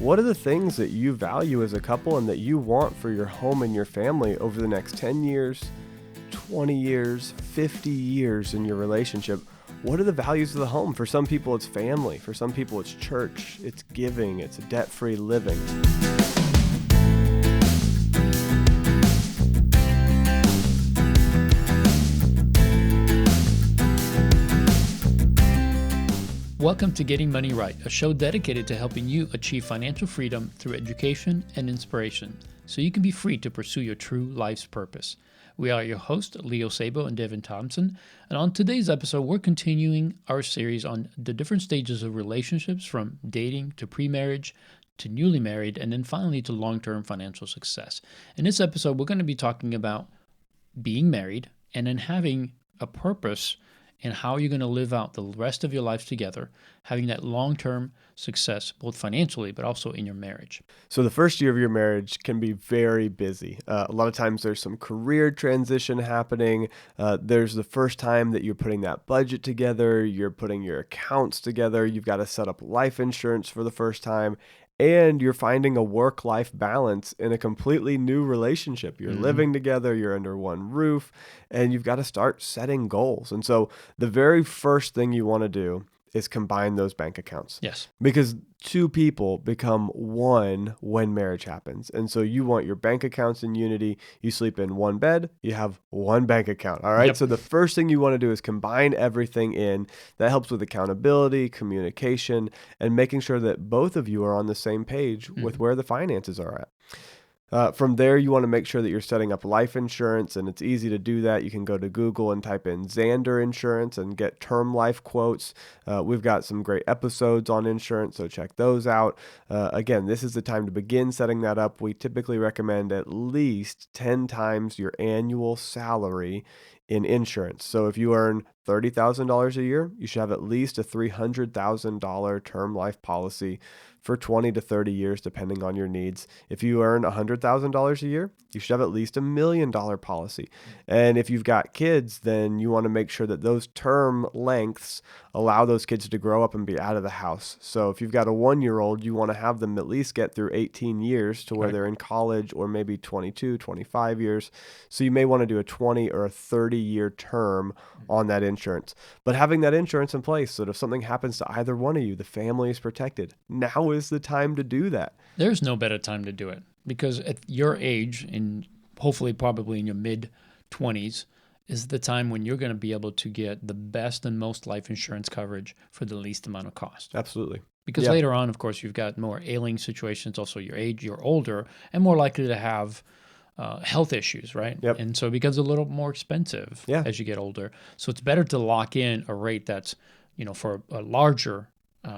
What are the things that you value as a couple and that you want for your home and your family over the next 10 years, 20 years, 50 years in your relationship? What are the values of the home? For some people, it's family. For some people, it's church. It's giving. It's debt-free living. Welcome to Getting Money Right, a show dedicated to helping you achieve financial freedom through education and inspiration, so you can be free to pursue your true life's purpose. We are your hosts, Leo Sabo and Devin Thompson, and on today's episode, we're continuing our series on the different stages of relationships, from dating to pre-marriage to newly married, and then finally to long-term financial success. In this episode, we're going to be talking about being married and then having a purpose and how you're going to live out the rest of your life together, having that long-term success, both financially, but also in your marriage. So the first year of your marriage can be very busy. A lot of times there's some career transition happening. There's the first time that you're putting that budget together, you're putting your accounts together, you've got to set up life insurance for the first time, and you're finding a work-life balance in a completely new relationship. You're living together, you're under one roof, and you've got to start setting goals. And so the very first thing you want to do is combine those bank accounts. Yes. Because two people become one when marriage happens. And so you want your bank accounts in unity. You sleep in one bed, you have one bank account. All right. Yep. So the first thing you want to do is combine everything in. That helps with accountability, communication, and making sure that both of you are on the same page with where the finances are at. From there, you want to make sure that you're setting up life insurance, and it's easy to do that. You can go to Google and type in Xander Insurance and get term life quotes. We've got some great episodes on insurance, so check those out. Again, this is the time to begin setting that up. We typically recommend at least 10 times your annual salary in insurance. So if you earn $30,000 a year, you should have at least a $300,000 term life policy for 20 to 30 years, depending on your needs. If you earn $100,000 a year, you should have at least $1 million policy. And if you've got kids, then you want to make sure that those term lengths allow those kids to grow up and be out of the house. So if you've got a 1-year-old, you want to have them at least get through 18 years to where they're in college, or maybe 22, 25 years. So you may want to do a 20 or a 30-year term on that insurance. But having that insurance in place so that if something happens to either one of you, the family is protected. Now is the time to do that. There's no better time to do it, because at your age, and hopefully probably in your mid-20s, is the time when you're going to be able to get the best and most life insurance coverage for the least amount of cost. Absolutely. Because later on, of course, you've got more ailing situations, also your age, you're older, and more likely to have health issues, right? Yep. And so it becomes a little more expensive as you get older. So it's better to lock in a rate that's, for a larger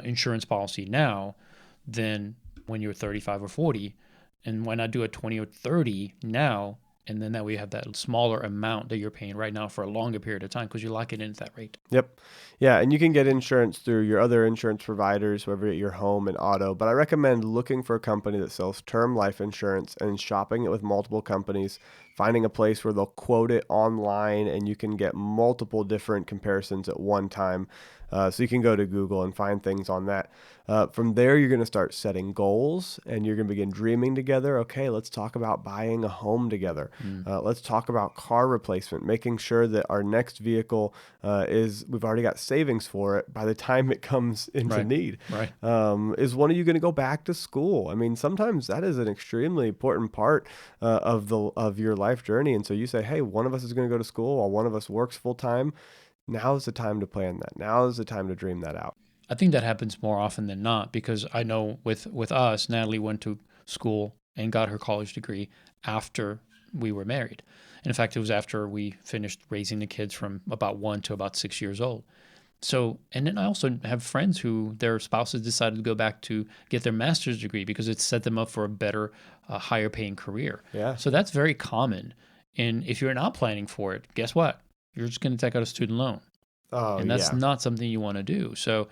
insurance policy now than when you're 35 or 40. And why not do a 20 or 30 now? And then that way you have that smaller amount that you're paying right now for a longer period of time, because you lock it in at that rate. Yep. Yeah. And you can get insurance through your other insurance providers, whether at your home and auto. But I recommend looking for a company that sells term life insurance and shopping it with multiple companies, finding a place where they'll quote it online and you can get multiple different comparisons at one time. So you can go to Google and find things on that. From there, you're going to start setting goals and you're going to begin dreaming together. Okay, let's talk about buying a home together. Let's talk about car replacement, making sure that our next vehicle we've already got savings for it by the time it comes into need. Right. Is one of you going to go back to school? I mean, sometimes that is an extremely important part of your life journey. And so you say, hey, one of us is going to go to school while one of us works full time. Now is the time to plan that. Now is the time to dream that out. I think that happens more often than not, because I know with us, Natalie went to school and got her college degree after we were married. And in fact, it was after we finished raising the kids from about 1 to about 6 years old. So, and then I also have friends who their spouses decided to go back to get their master's degree because it set them up for a better, higher paying career. Yeah. So that's very common. And if you're not planning for it, guess what? You're just going to take out a student loan. Oh, and that's not something you want to do. So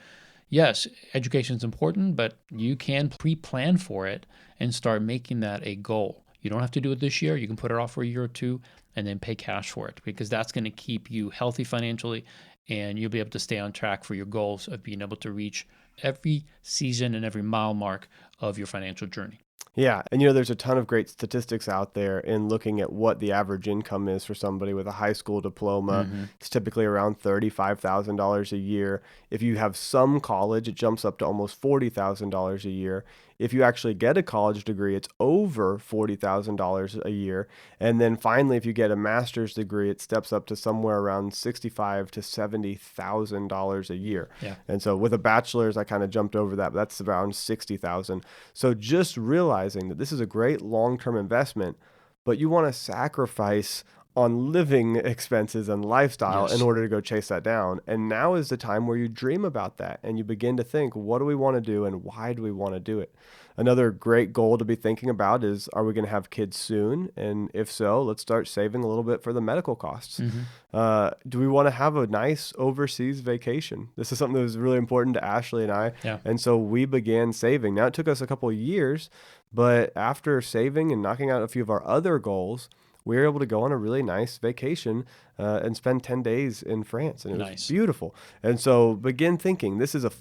yes, education is important, but you can pre-plan for it and start making that a goal. You don't have to do it this year. You can put it off for a year or two and then pay cash for it, because that's going to keep you healthy financially, and you'll be able to stay on track for your goals of being able to reach every season and every mile mark of your financial journey. Yeah. And, there's a ton of great statistics out there in looking at what the average income is for somebody with a high school diploma. Mm-hmm. It's typically around $35,000 a year. If you have some college, it jumps up to almost $40,000 a year. If you actually get a college degree, it's over $40,000 a year. And then finally, if you get a master's degree, it steps up to somewhere around $65,000 to $70,000 a year. Yeah. And so with a bachelor's, I kind of jumped over that, but that's around $60,000. So just realizing that this is a great long-term investment, but you want to sacrifice on living expenses and lifestyle in Yes. order to go chase that down. And now is the time where you dream about that and you begin to think, what do we want to do and why do we want to do it? Another great goal to be thinking about is, are we going to have kids soon? And if so, let's start saving a little bit for the medical costs. Mm-hmm. Do we want to have a nice overseas vacation? This is something that was really important to Ashley and I. Yeah. And so we began saving. Now, it took us a couple of years, but after saving and knocking out a few of our other goals, we were able to go on a really nice vacation and spend 10 days in France. And it was beautiful. And so begin thinking, this is a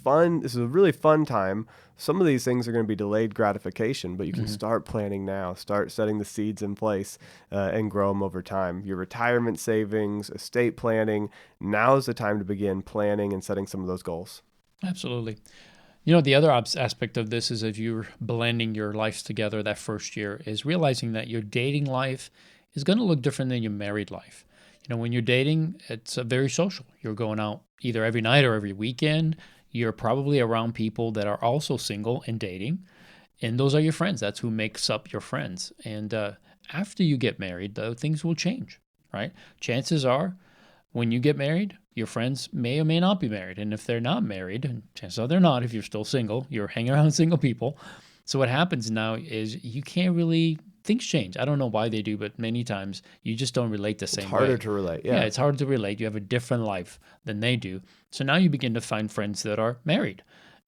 really fun time. Some of these things are going to be delayed gratification, but you can start planning now, start setting the seeds in place and grow them over time. Your retirement savings, estate planning, now's the time to begin planning and setting some of those goals. Absolutely. The other aspect of this is, if you're blending your lives together that first year, is realizing that your dating life is going to look different than your married life. When you're dating, it's very social. You're going out either every night or every weekend. You're probably around people that are also single and dating, and those are your friends. That's who makes up your friends. And after you get married, though, things will change, right? Chances are, when you get married, your friends may or may not be married. And if they're not married, and chances are they're not, if you're still single, you're hanging around single people. So what happens now is you can't really, things change. I don't know why they do, but many times you just don't relate the same way. It's harder to relate. Yeah, it's hard to relate. You have a different life than they do. So now you begin to find friends that are married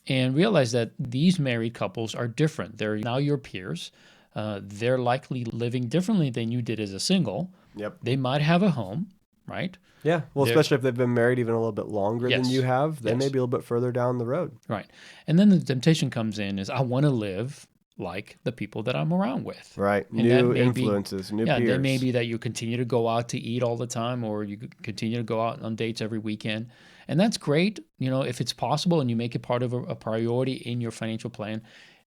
and realize that these married couples are different. They're now your peers. They're likely living differently than you did as a single. Yep. They might have a home, right? Yeah. Well, especially if they've been married even a little bit longer than you have, they may be a little bit further down the road. Right. And then the temptation comes in is, I want to live like the people that I'm around with. Right. And new influences, new peers. Yeah, that may be that you continue to go out to eat all the time, or you continue to go out on dates every weekend. And that's great. If it's possible and you make it part of a priority in your financial plan,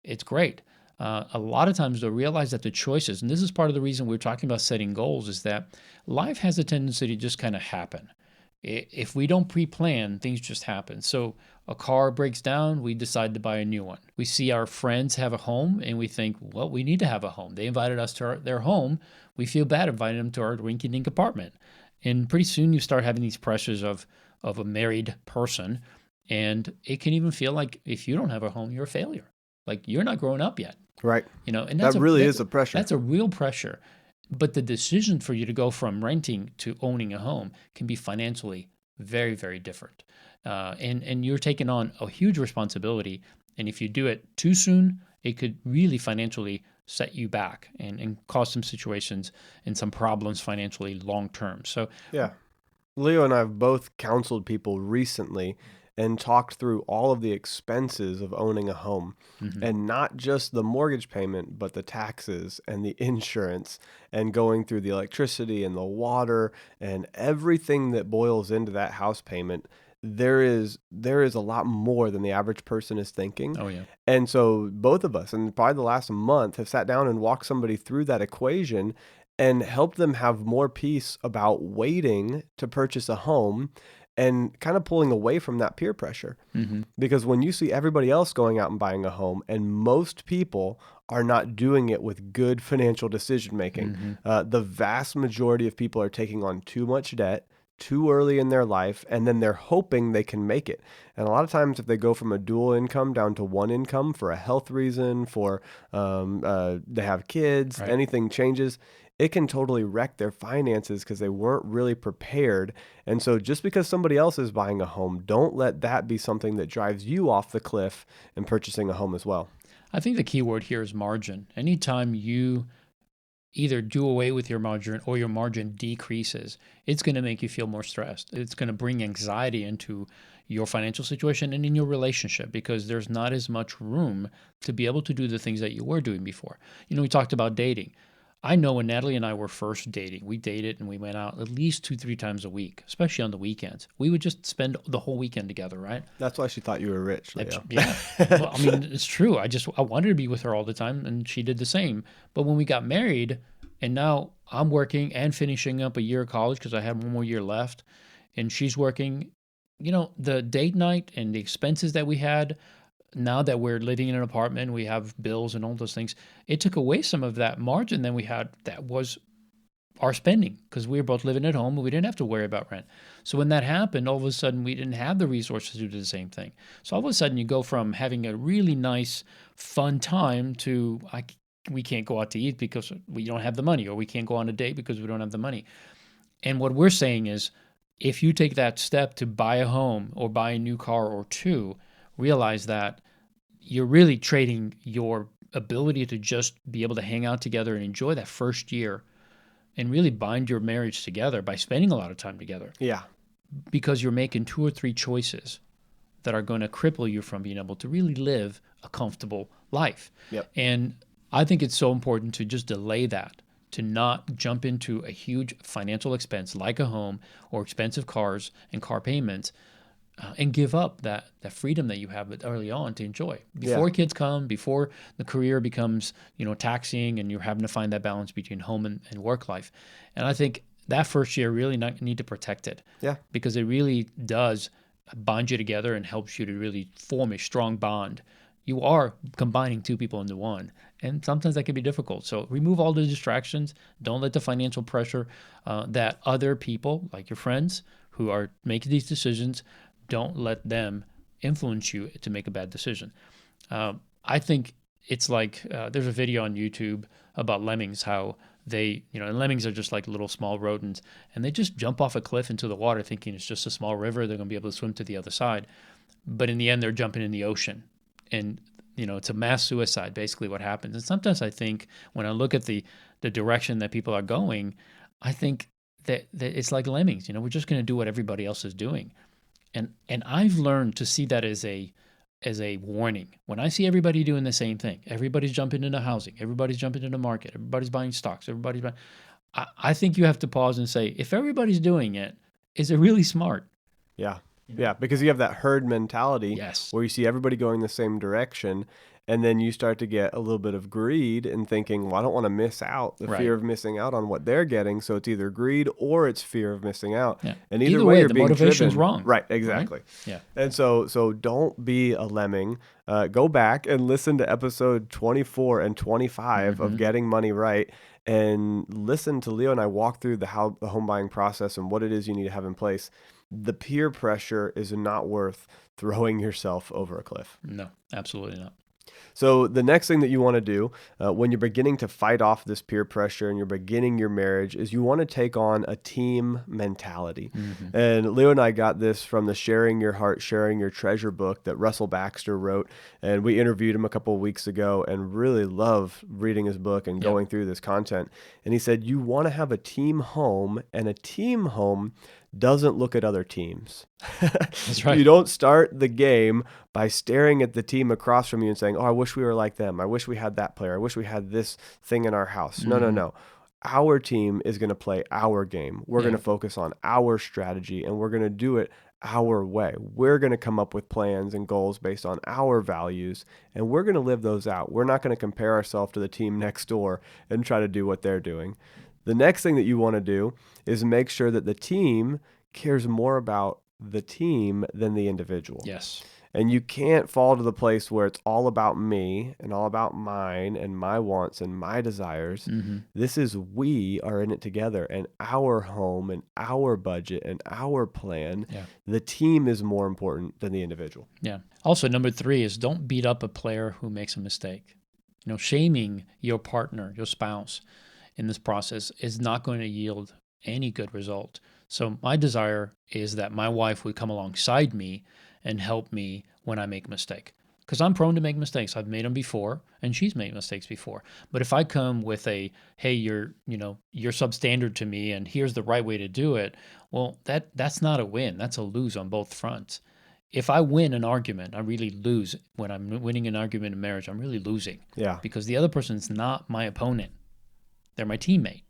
it's great. A lot of times, they'll realize that the choices, and this is part of the reason we're talking about setting goals, is that life has a tendency to just kind of happen. If we don't pre-plan, things just happen. So a car breaks down, we decide to buy a new one. We see our friends have a home, and we think, well, we need to have a home. They invited us to their home. We feel bad inviting them to our rinky-dink apartment. And pretty soon you start having these pressures of a married person, and it can even feel like if you don't have a home, you're a failure. Like you're not growing up yet. Right. And that really is a pressure. That's a real pressure. But the decision for you to go from renting to owning a home can be financially very, very different. And you're taking on a huge responsibility. And if you do it too soon, it could really financially set you back and cause some situations and some problems financially long term. So yeah, Leo and I have both counseled people recently and talked through all of the expenses of owning a home, and not just the mortgage payment, but the taxes and the insurance and going through the electricity and the water and everything that boils into that house payment. There is a lot more than the average person is thinking. Oh, yeah. And so both of us, and probably the last month, have sat down and walked somebody through that equation and helped them have more peace about waiting to purchase a home and kind of pulling away from that peer pressure. Because when you see everybody else going out and buying a home, and most people are not doing it with good financial decision making, the vast majority of people are taking on too much debt too early in their life, and then they're hoping they can make it. And a lot of times, if they go from a dual income down to one income for a health reason, for they have kids, Right. anything changes, it can totally wreck their finances because they weren't really prepared. And so just because somebody else is buying a home, don't let that be something that drives you off the cliff in purchasing a home as well. I think the key word here is margin. Anytime you either do away with your margin or your margin decreases, it's going to make you feel more stressed. It's going to bring anxiety into your financial situation and in your relationship because there's not as much room to be able to do the things that you were doing before. We talked about dating. I know when Natalie and I were first dating, we dated and we went out at least 2, 3 times a week, especially on the weekends. We would just spend the whole weekend together, right? That's why she thought you were rich, Leo. Yeah. Well, I mean, it's true. I wanted to be with her all the time, and she did the same. But when we got married, and now I'm working and finishing up a year of college because I had one more year left, and she's working, the date night and the expenses that we had, now that we're living in an apartment, we have bills and all those things, it took away some of that margin that we had that was our spending because we were both living at home and we didn't have to worry about rent. So when that happened, all of a sudden we didn't have the resources to do the same thing. So all of a sudden you go from having a really nice, fun time to we can't go out to eat because we don't have the money, or we can't go on a date because we don't have the money. And what we're saying is, if you take that step to buy a home or buy a new car or two, realize that you're really trading your ability to just be able to hang out together and enjoy that first year and really bind your marriage together by spending a lot of time together. Yeah. Because you're making 2 or 3 choices that are going to cripple you from being able to really live a comfortable life. Yep. And I think it's so important to just delay that, to not jump into a huge financial expense like a home or expensive cars and car payments, and give up that freedom that you have early on to enjoy before kids come, before the career becomes taxing and you're having to find that balance between home and work life. And I think that first year really need to protect it, because it really does bind you together and helps you to really form a strong bond. You are combining 2 people into one, and sometimes that can be difficult. So remove all the distractions. Don't let the financial pressure that other people, like your friends who are making these decisions, don't let them influence you to make a bad decision. I think it's like there's a video on YouTube about lemmings, how they, and lemmings are just like little small rodents, and they just jump off a cliff into the water thinking it's just a small river. They're going to be able to swim to the other side. But in the end, they're jumping in the ocean. And, it's a mass suicide, basically what happens. And sometimes I think when I look at the direction that people are going, I think that it's like lemmings. We're just going to do what everybody else is doing. And I've learned to see that as a warning. When I see everybody doing the same thing, everybody's jumping into housing, everybody's jumping into the market, everybody's buying stocks, I think you have to pause and say, if everybody's doing it, is it really smart? Yeah. Yeah, because you have that herd mentality where you see everybody going the same direction, and then you start to get a little bit of greed and thinking, well, I don't want to miss out, the fear of missing out on what they're getting. So it's either greed or it's fear of missing out. Yeah. And either way, you're the being motivation's driven. Wrong. Right, exactly. Right? Yeah. And so don't be a lemming. Go back and listen to episode 24 and 25 of Getting Money Right, and listen to Leo and I walk through the home buying process and what it is you need to have in place. The peer pressure is not worth throwing yourself over a cliff. No, absolutely not. So the next thing that you want to do when you're beginning to fight off this peer pressure and you're beginning your marriage is you want to take on a team mentality. And Leo and I got this from the Sharing Your Heart, Sharing Your Treasure book that Russell Baxter wrote. And we interviewed him a couple of weeks ago and really love reading his book and going through this content. And he said, you want to have a team home, and a team home doesn't look at other teams. That's right. You don't start the game by staring at the team across from you and saying, oh, I wish we were like them. I wish we had that player. I wish we had this thing in our house. No. Our team is going to play our game. We're going to focus on our strategy, and we're going to do it our way. We're going to come up with plans and goals based on our values, and we're going to live those out. We're not going to compare ourselves to the team next door and try to do what they're doing. The next thing that you want to do is make sure that the team cares more about the team than the individual. Yes. And you can't fall to the place where it's all about me and all about mine and my wants and my desires. This is, we are in it together, and our home and our budget and our plan. The team is more important than the individual. Yeah. Also, number 3 is don't beat up a player who makes a mistake. Shaming your partner, your spouse in this process is not going to yield any good result. So my desire is that my wife would come alongside me and help me when I make a mistake. because I'm prone to make mistakes. I've made them before, and she's made mistakes before. But if I come with hey, you're substandard to me, and here's the right way to do it, well, that's not a win. That's a lose on both fronts. If I win an argument, I really lose. When I'm winning an argument in marriage, I'm really losing. Yeah. Because the other person's not my opponent. They're my teammate.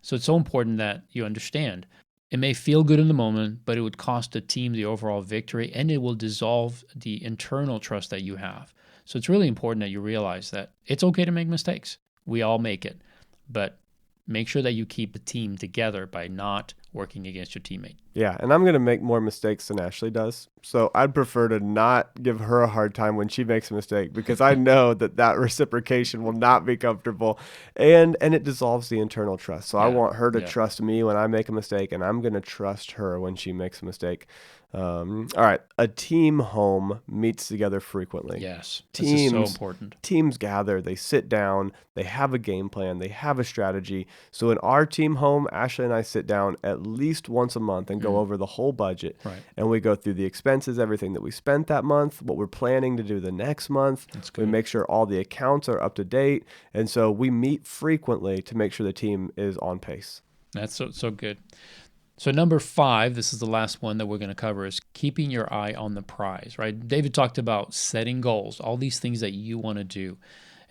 So it's so important that you understand. It may feel good in the moment, but it would cost the team the overall victory, and it will dissolve the internal trust that you have. So it's really important that you realize that it's okay to make mistakes. We all make it. But make sure that you keep the team together by not working against your teammate. Yeah, and I'm going to make more mistakes than Ashley does. So I'd prefer to not give her a hard time when she makes a mistake, because I know that reciprocation will not be comfortable, and it dissolves the internal trust. So I want her to trust me when I make a mistake, and I'm going to trust her when she makes a mistake. All right. A team home meets together frequently. Yes. This is so important. Teams gather, they sit down, they have a game plan, they have a strategy. So in our team home, Ashley and I sit down at least once a month and go over the whole budget. Right. And we go through the expenses, everything that we spent that month, what we're planning to do the next month. That's good. We make sure all the accounts are up to date. And so we meet frequently to make sure the team is on pace. That's so good. So number 5, this is the last one that we're going to cover, is keeping your eye on the prize, right? David talked about setting goals, all these things that you want to do.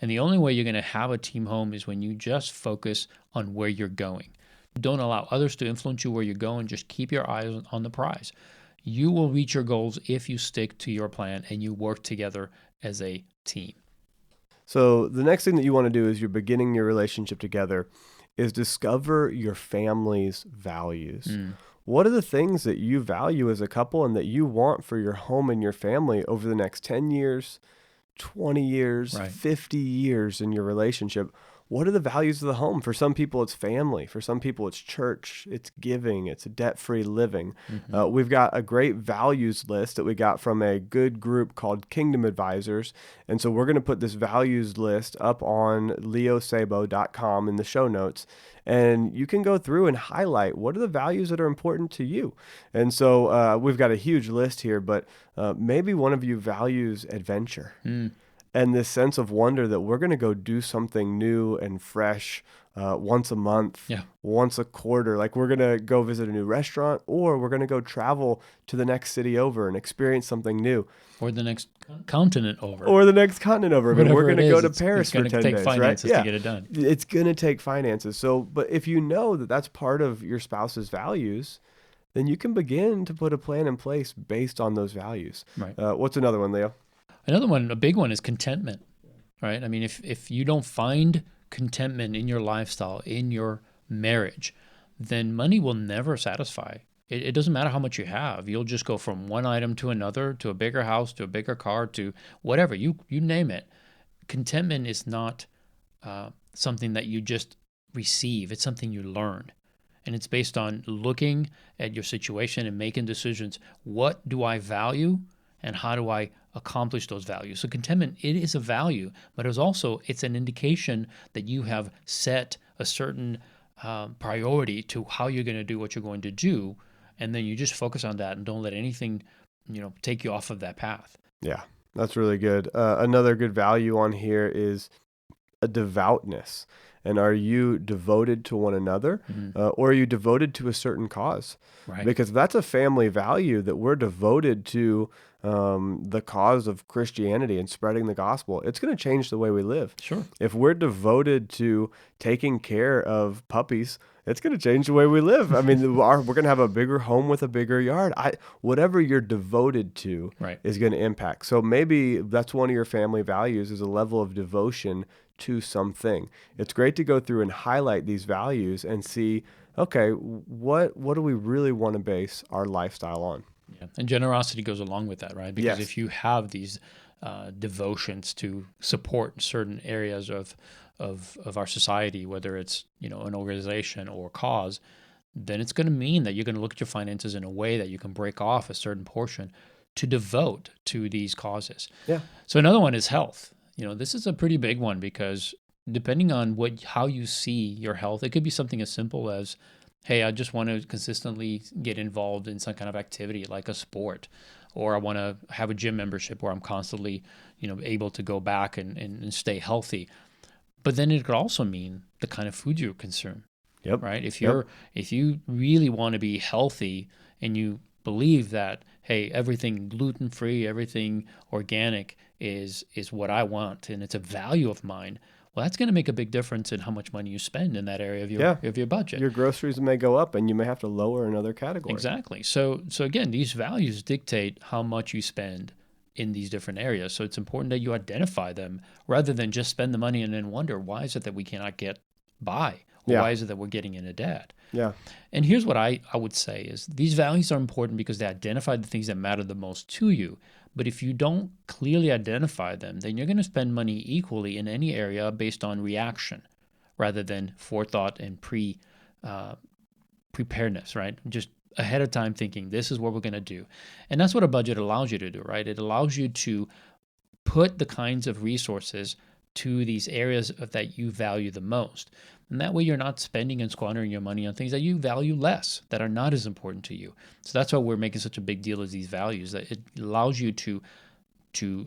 And the only way you're going to have a team home is when you just focus on where you're going. Don't allow others to influence you where you're going. Just keep your eyes on the prize. You will reach your goals if you stick to your plan and you work together as a team. So the next thing that you want to do as you're beginning your relationship together is discover your family's values. What are the things that you value as a couple and that you want for your home and your family over the next 10 years, 20 years, 50 years in your relationship? What are the values of the home? For some people, it's family. For some people, it's church. It's giving. It's debt-free living. We've got a great values list that we got from a good group called Kingdom Advisors. And so we're going to put this values list up on leosabo.com in the show notes. And you can go through and highlight what are the values that are important to you. And so we've got a huge list here, but maybe one of you values adventure. And this sense of wonder that we're going to go do something new and fresh once a month, once a quarter. Like we're going to go visit a new restaurant, or we're going to go travel to the next city over and experience something new. Or the next continent over. Or the next continent over. I mean, we're going to go to Paris for 10 days, right? It's going to take finances to get it done. It's going to take finances. So, but if you know that that's part of your spouse's values, then you can begin to put a plan in place based on those values. Right. What's another one, Leo? Another one, a big one, is contentment, right? I mean, if you don't find contentment in your lifestyle, in your marriage, then money will never satisfy. It doesn't matter how much you have. You'll just go from one item to another, to a bigger house, to a bigger car, to whatever, you name it. Contentment is not something that you just receive. It's something you learn. And it's based on looking at your situation and making decisions. What do I value, and how do I accomplish those values? So contentment, it is a value, but it's an indication that you have set a certain priority to how you're going to do what you're going to do, and then you just focus on that and don't let anything, take you off of that path. Yeah, that's really good. Another good value on here is a devoutness. And are you devoted to one another, or are you devoted to a certain cause? Right. Because that's a family value, that we're devoted to the cause of Christianity and spreading the gospel. It's going to change the way we live. Sure. If we're devoted to taking care of puppies, it's going to change the way we live. I mean, we're going to have a bigger home with a bigger yard. Whatever you're devoted to is going to impact. So maybe that's one of your family values, is a level of devotion to something. It's great to go through and highlight these values and see, okay, what do we really want to base our lifestyle on? Yeah. And generosity goes along with that, right? Because if you have these devotions to support certain areas of our society, whether it's an organization or cause, then it's going to mean that you're going to look at your finances in a way that you can break off a certain portion to devote to these causes. Yeah. So another one is health. This is a pretty big one, because depending on how you see your health, it could be something as simple as, hey, I just want to consistently get involved in some kind of activity like a sport, or I want to have a gym membership where I'm constantly, able to go back and stay healthy. But then it could also mean the kind of food you consume, Yep. right? If Yep. if you really want to be healthy and you believe that, hey, everything gluten free, everything organic is what I want and it's a value of mine, well, that's going to make a big difference in how much money you spend in that area of Yeah. your budget. Your groceries may go up and you may have to lower another category. Exactly. So again, these values dictate how much you spend in these different areas. So it's important that you identify them rather than just spend the money and then wonder, why is it that we cannot get by? Or Yeah. why is it that we're getting into debt? Yeah. And here's what I would say is these values are important because they identify the things that matter the most to you. But if you don't clearly identify them, then you're going to spend money equally in any area based on reaction rather than forethought and preparedness, right? Just ahead of time thinking, this is what we're going to do. And that's what a budget allows you to do, right? It allows you to put the kinds of resources to these areas that you value the most. And that way you're not spending and squandering your money on things that you value less, that are not as important to you. So that's why we're making such a big deal of these values, that it allows you to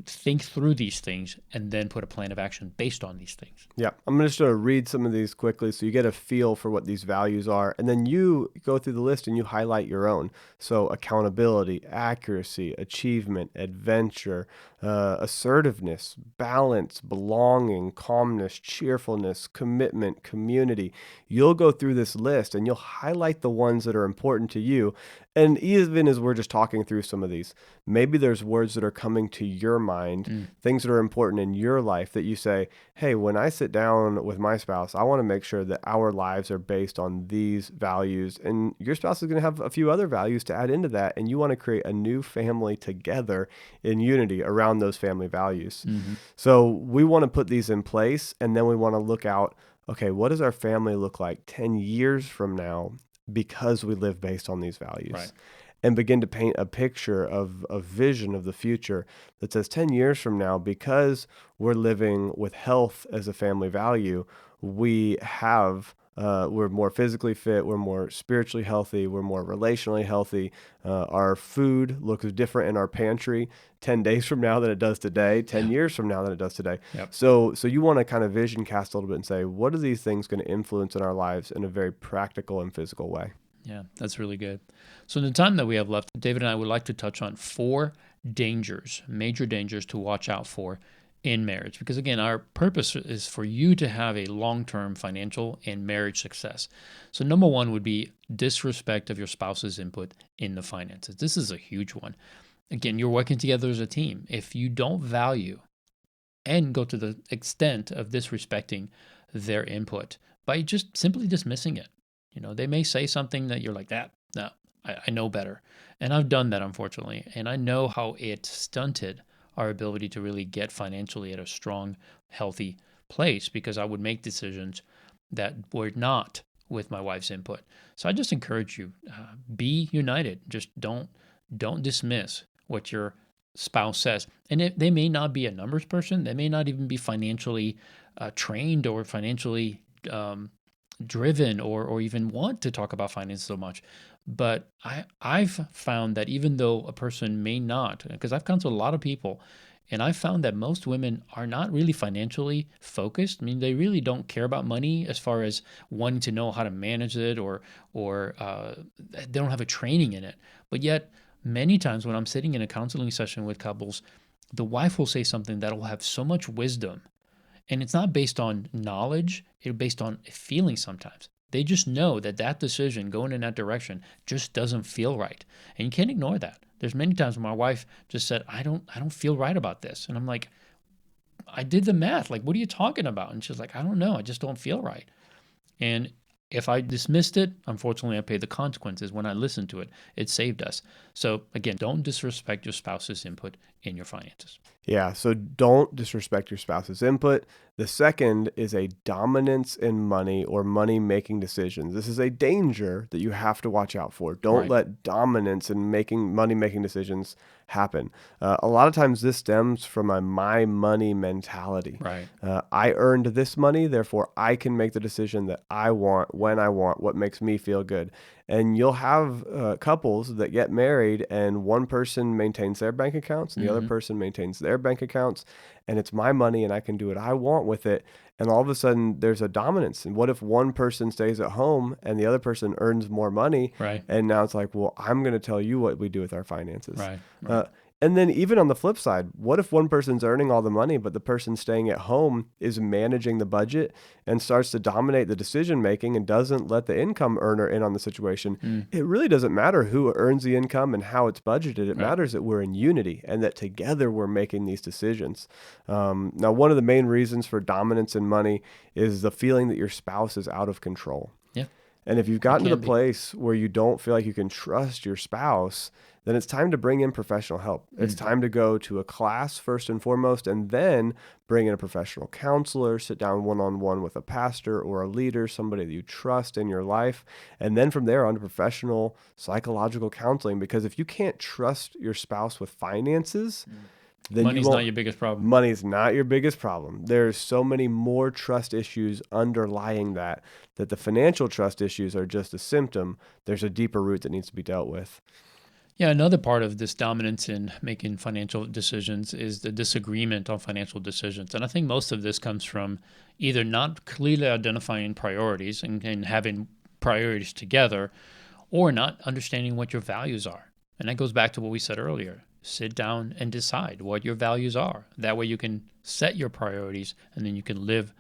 think through these things and then put a plan of action based on these things. Yeah, I'm going to just read some of these quickly so you get a feel for what these values are. And then you go through the list and you highlight your own. So accountability, accuracy, achievement, adventure, assertiveness, balance, belonging, calmness, cheerfulness, commitment, community. You'll go through this list and you'll highlight the ones that are important to you. And even as we're just talking through some of these, maybe there's words that are coming to your mind, things that are important in your life that you say, hey, when I sit down with my spouse, I want to make sure that our lives are based on these values. And your spouse is going to have a few other values to add into that. And you want to create a new family together in unity around those family values. So we want to put these in place. And then we want to look out, okay, what does our family look like 10 years from now? Because we live based on these values. Right. And begin to paint a picture of a vision of the future that says 10 years from now, because we're living with health as a family value, we're more physically fit, we're more spiritually healthy, we're more relationally healthy. Our food looks different in our pantry 10 days from now than it does today, 10 years from now than it does today. Yep. So you want to kind of vision cast a little bit and say, what are these things going to influence in our lives in a very practical and physical way? Yeah, that's really good. So in the time that we have left, David and I would like to touch on 4 dangers, major dangers to watch out for in marriage. Because again, our purpose is for you to have a long-term financial and marriage success. So number 1 would be disrespect of your spouse's input in the finances. This is a huge one. Again, you're working together as a team. If you don't value and go to the extent of disrespecting their input by just simply dismissing it, they may say something that you're like, that, no, I know better. And I've done that, unfortunately. And I know how it stunted our ability to really get financially at a strong, healthy place, because I would make decisions that were not with my wife's input. So I just encourage you, be united. Just don't dismiss what your spouse says. And they may not be a numbers person. They may not even be financially trained or financially driven or even want to talk about finance so much. But I've found that even though a person may not, because I've counseled a lot of people, and I've found that most women are not really financially focused. I mean, they really don't care about money as far as wanting to know how to manage it, or they don't have a training in it. But yet, many times when I'm sitting in a counseling session with couples, the wife will say something that will have so much wisdom. And it's not based on knowledge, it's based on feeling sometimes. They just know that decision going in that direction just doesn't feel right. And you can't ignore that. There's many times when my wife just said, I don't feel right about this. And I'm like, I did the math. Like, what are you talking about? And she's like, I don't know. I just don't feel right. And if I dismissed it, unfortunately, I paid the consequences. When I listened to it, it saved us. So again, don't disrespect your spouse's input in your finances. Yeah, so don't disrespect your spouse's input. The second is a dominance in money or money-making decisions. This is a danger that you have to watch out for. Don't Right. let dominance in money-making decisions happen. A lot of times this stems from a my money mentality. Right. I earned this money, therefore I can make the decision that I want when I want, what makes me feel good. And you'll have couples that get married and one person maintains their bank accounts and the other person maintains their bank accounts, and it's my money and I can do what I want with it. And all of a sudden there's a dominance. And what if one person stays at home and the other person earns more money? Right. And now it's like, well, I'm going to tell you what we do with our finances. Right. And then even on the flip side, what if one person's earning all the money, but the person staying at home is managing the budget and starts to dominate the decision making and doesn't let the income earner in on the situation? It really doesn't matter who earns the income and how it's budgeted. It matters that we're in unity and that together we're making these decisions. Now, one of the main reasons for dominance in money is the feeling that your spouse is out of control. Yeah. And if you've gotten to the place where you don't feel like you can trust your spouse, then it's time to bring in professional help. It's time to go to a class first and foremost, and then bring in a professional counselor, sit down one-on-one with a pastor or a leader, somebody that you trust in your life, and then from there on to professional psychological counseling. Because if you can't trust your spouse with finances, then money's not your biggest problem. Money's not your biggest problem. There's so many more trust issues underlying that the financial trust issues are just a symptom. There's a deeper root that needs to be dealt with. Yeah, another part of this dominance in making financial decisions is the disagreement on financial decisions. And I think most of this comes from either not clearly identifying priorities and having priorities together, or not understanding what your values are. And that goes back to what we said earlier. Sit down and decide what your values are. That way you can set your priorities and then you can live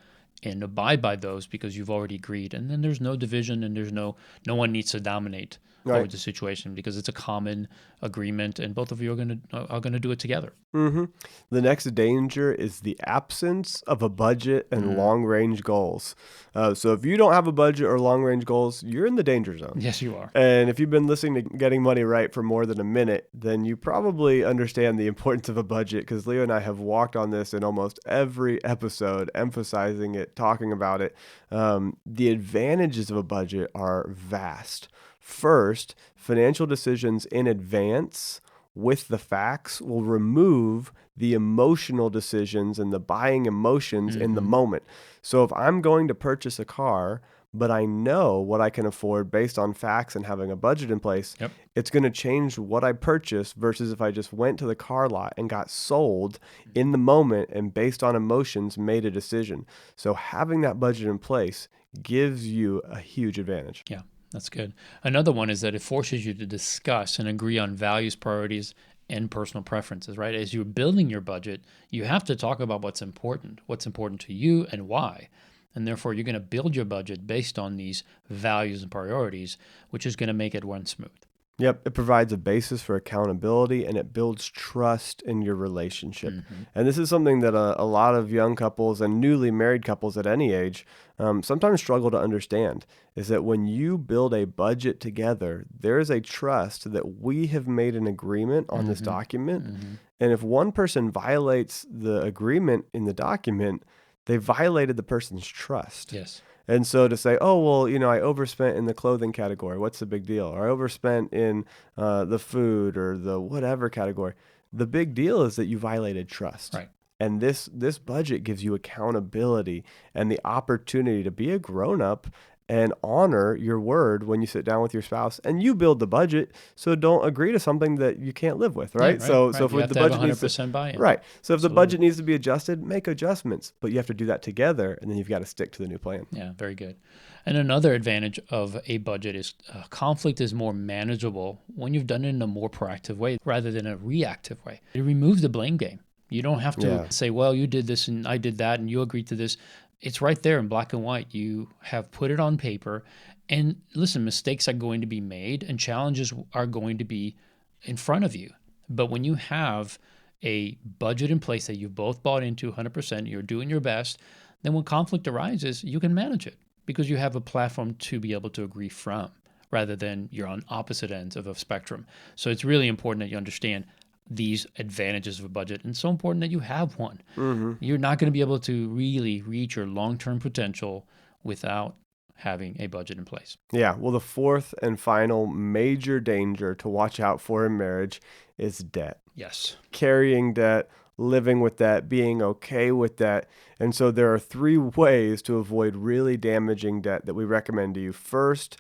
and abide by those because you've already agreed. And then there's no division and there's no one needs to dominate over the situation because it's a common agreement and both of you are gonna do it together. The next danger is the absence of a budget and long-range goals. So if you don't have a budget or long-range goals, you're in the danger zone. Yes, you are. And if you've been listening to Getting Money Right for more than a minute, then you probably understand the importance of a budget because Leo and I have walked on this in almost every episode, emphasizing it, talking about it. The advantages of a budget are vast. First, financial decisions in advance with the facts will remove the emotional decisions and the buying emotions in the moment. So if I'm going to purchase a car, but I know what I can afford based on facts and having a budget in place, it's going to change what I purchase versus if I just went to the car lot and got sold in the moment and based on emotions made a decision. So having that budget in place gives you a huge advantage. Yeah. That's good. Another one is that it forces you to discuss and agree on values, priorities, and personal preferences, right? As you're building your budget, you have to talk about what's important to you and why. And therefore, you're going to build your budget based on these values and priorities, which is going to make it run smooth. Yep, it provides a basis for accountability and it builds trust in your relationship. And this is something that a lot of young couples and newly married couples at any age sometimes struggle to understand, is that when you build a budget together, there is a trust that we have made an agreement on this document. And if one person violates the agreement in the document, they violated the person's trust. Yes. And so to say, oh, well, I overspent in the clothing category. What's the big deal? Or I overspent in the food or the whatever category. The big deal is that you violated trust. Right. And this budget gives you accountability and the opportunity to be a grown-up and honor your word when you sit down with your spouse and you build the budget. So don't agree to something that you can't live with, right? Yeah, So you if have the to have budget needs 100% buy-in. right. So if Absolutely. the budget needs to be adjusted, make adjustments, but you have to do that together and then you've got to stick to the new plan. Yeah, very good. And another advantage of a budget is conflict is more manageable when you've done it in a more proactive way rather than a reactive way. It removes the blame game. You don't have to say, well, you did this and I did that and you agreed to this. It's right there in black and white. You have put it on paper. And listen, mistakes are going to be made and challenges are going to be in front of you. But when you have a budget in place that you've both bought into 100%, you're doing your best, then when conflict arises, you can manage it because you have a platform to be able to agree from rather than you're on opposite ends of a spectrum. So it's really important that you understand these advantages of a budget, and so important that you have one. You're not going to be able to really reach your long-term potential without having a budget in place. Yeah. Well, the fourth and final major danger to watch out for in marriage is debt. Yes. Carrying debt, living with debt, being okay with debt. And so there are 3 ways to avoid really damaging debt that we recommend to you. First,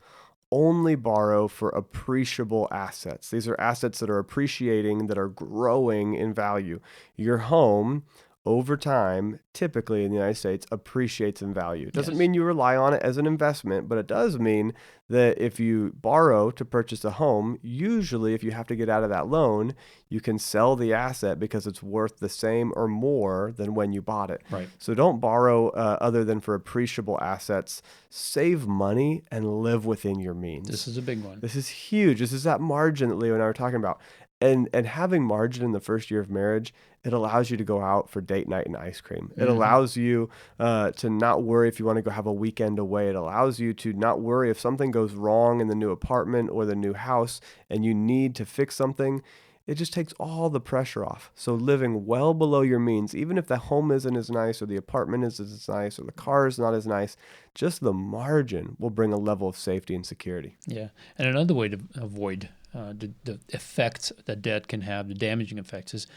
only borrow for appreciable assets. These are assets that are appreciating, that are growing in value. Your home, over time, typically in the United States, appreciates in value. It doesn't mean you rely on it as an investment, but it does mean that if you borrow to purchase a home, usually if you have to get out of that loan, you can sell the asset because it's worth the same or more than when you bought it. Right. So don't borrow other than for appreciable assets. Save money and live within your means. This is a big one. This is huge. This is that margin that Leo and I were talking about. And having margin in the first year of marriage, it allows you to go out for date night and ice cream. It allows you to not worry if you want to go have a weekend away. It allows you to not worry if something goes wrong in the new apartment or the new house and you need to fix something. It just takes all the pressure off. So living well below your means, even if the home isn't as nice or the apartment isn't as nice or the car is not as nice, just the margin will bring a level of safety and security. Yeah. And another way to avoid the effects that debt can have, the damaging effects, is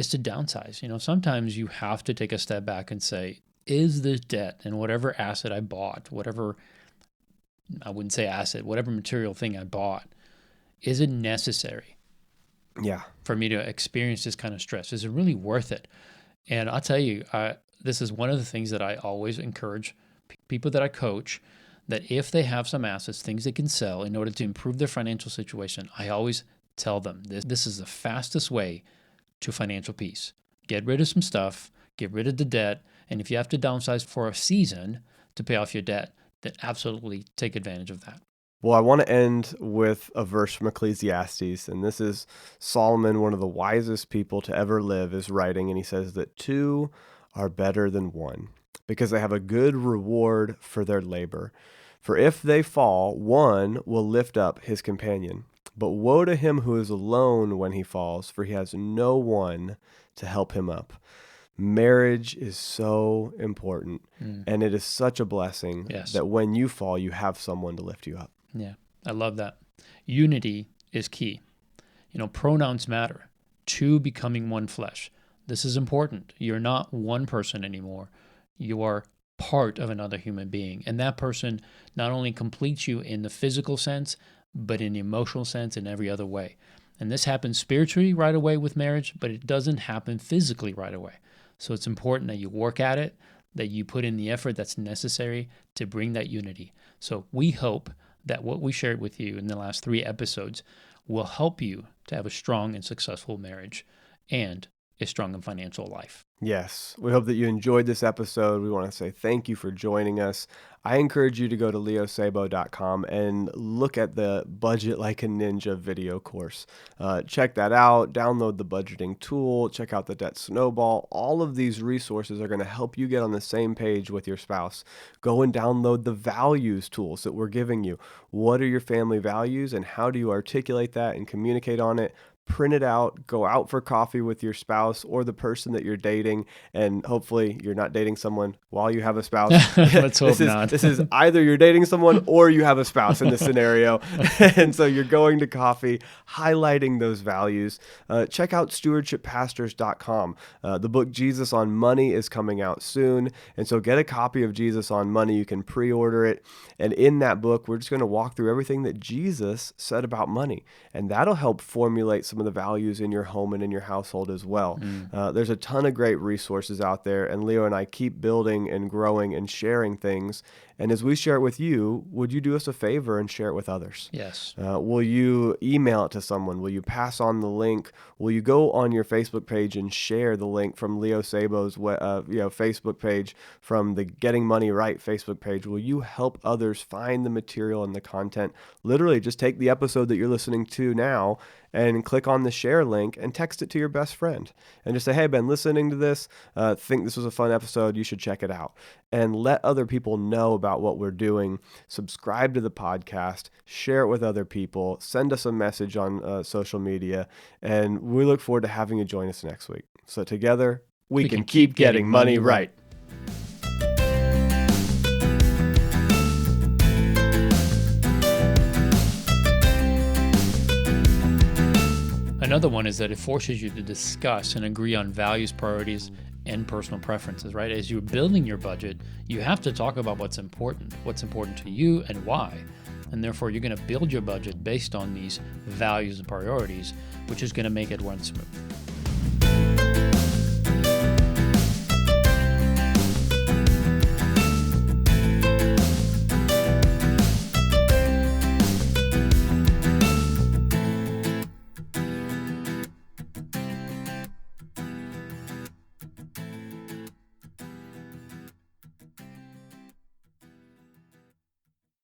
to downsize. Sometimes you have to take a step back and say, is this debt and whatever asset I bought, whatever material thing I bought, is it necessary? Yeah. For me to experience this kind of stress? Is it really worth it? And I'll tell you, this is one of the things that I always encourage people that I coach, that if they have some assets, things they can sell in order to improve their financial situation, I always tell them this is the fastest way to financial peace. Get rid of some stuff, get rid of the debt, and if you have to downsize for a season to pay off your debt, then absolutely take advantage of that. Well, I want to end with a verse from Ecclesiastes, and this is Solomon, one of the wisest people to ever live, is writing, and he says that 2 are better than 1 because they have a good reward for their labor. For if they fall, 1 will lift up his companion. But woe to him who is alone when he falls, for he has no one to help him up. Marriage is so important, and it is such a blessing that when you fall, you have someone to lift you up. Yeah, I love that. Unity is key. Pronouns matter. 2 becoming one flesh. This is important. You're not one person anymore. You are part of another human being. And that person not only completes you in the physical sense, but in the emotional sense in every other way. And this happens spiritually right away with marriage, but it doesn't happen physically right away. So it's important that you work at it, that you put in the effort that's necessary to bring that unity. So we hope that what we shared with you in the last 3 episodes will help you to have a strong and successful marriage and a strong and financial life. Yes, we hope that you enjoyed this episode. We want to say thank you for joining us. I encourage you to go to leosabo.com and look at the Budget Like a Ninja video course. Check that out, download the budgeting tool, check out the debt snowball. All of these resources are going to help you get on the same page with your spouse. Go and download the values tools that we're giving you. What are your family values and how do you articulate that and communicate on it? Print it out, go out for coffee with your spouse or the person that you're dating, and hopefully you're not dating someone while you have a spouse. Let's hope not. This is either you're dating someone or you have a spouse in this scenario. And so you're going to coffee, highlighting those values. Check out stewardshipPastors.com. The book Jesus on Money is coming out soon. And so get a copy of Jesus on Money. You can pre-order it. And in that book, we're just going to walk through everything that Jesus said about money. And that'll help formulate some of the values in your home and in your household as well. There's a ton of great resources out there, and Leo and I keep building and growing and sharing things. And as we share it with you, would you do us a favor and share it with others? Yes. Will you email it to someone? Will you pass on the link? Will you go on your Facebook page and share the link from Leo Sabo's Facebook page, from the Getting Money Right Facebook page? Will you help others find the material and the content? Literally, just take the episode that you're listening to now and click on the share link and text it to your best friend and just say, hey, been listening to this, think this was a fun episode, you should check it out. And let other people know about what we're doing. Subscribe to the podcast, share it with other people, send us a message on social media, and we look forward to having you join us next week. So together, we can keep getting money right. Another one is that it forces you to discuss and agree on values, priorities, and personal preferences, right? As you're building your budget, you have to talk about what's important to you and why. And therefore, you're going to build your budget based on these values and priorities, which is going to make it run smooth.